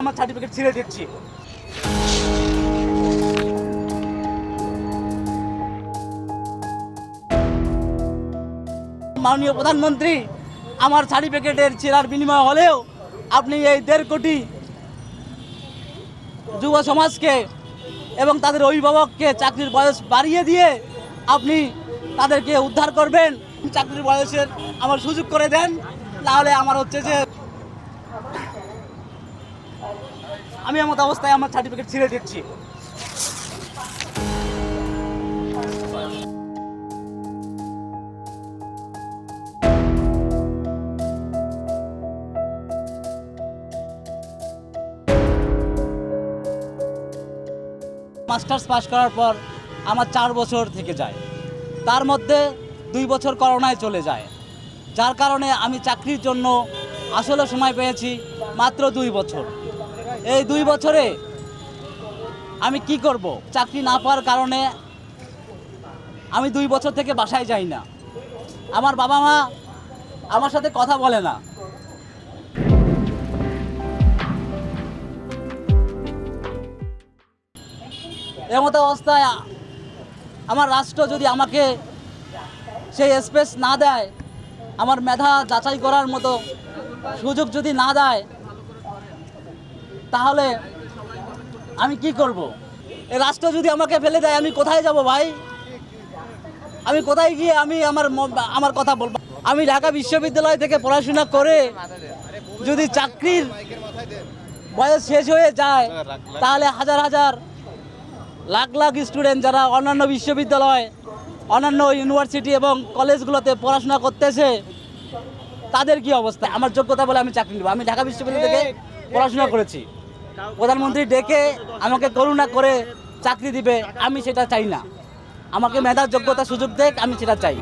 আমার সার্টিফিকেট ছিঁড়ে দিচ্ছি। মাননীয় প্রধানমন্ত্রী, আমার সার্টিফিকেটের ছেঁড়ার বিনিময় হলেও আপনি এই 1.5 কোটি যুব সমাজকে এবং তাদের অভিভাবককে চাকরির বয়স বাড়িয়ে দিয়ে আপনি তাদেরকে উদ্ধার করবেন। চাকরির বয়সের আমার সুযোগ করে দেন, তাহলে আমার হচ্ছে যে আমি এমত অবস্থায় আমার সার্টিফিকেট ছিঁড়ে দিচ্ছি। মাস্টার্স পাস করার পর আমার 4 বছর থেকে যায়, তার মধ্যে 2 বছর করোনায় চলে যায়, যার কারণে আমি চাকরির জন্য আসলে সময় পেয়েছি মাত্র 2 বছর। এই 2 বছরে আমি কি করব? চাকরি না পাওয়ার কারণে আমি 2 বছর থেকে বাসায় যাই না। আমার বাবা মা আমার সাথে কথা বলে না। এমত অবস্থায় আমার রাষ্ট্র যদি আমাকে সেই স্পেস না দেয়, আমার মেধা যাচাই করার মতো সুযোগ যদি না দেয়, তাহলে আমি কি করব? এই রাষ্ট্র যদি আমাকে ফেলে দেয়, আমি কোথায় যাব ভাই? আমি কোথায় গিয়ে আমি আমার কথা বলবো? আমি ঢাকা বিশ্ববিদ্যালয় থেকে পড়াশোনা করে যদি চাকরির বয়স শেষ হয়ে যায়, তাহলে হাজার হাজার লাখ লাখ স্টুডেন্ট যারা অন্যান্য বিশ্ববিদ্যালয়, অন্যান্য ইউনিভার্সিটি এবং কলেজগুলোতে পড়াশোনা করতেছে, তাদের কি অবস্থা? আমার যোগ্যতা বলে আমি চাকরি নেব। আমি ঢাকা বিশ্ববিদ্যালয় থেকে পড়াশোনা করেছি। প্রধানমন্ত্রী ডেকে আমাকে করুণা করে চাকরি দিবে, আমি সেটা চাই না। আমাকে মেধার যোগ্যতা সুযোগ দেখ, আমি সেটা চাই।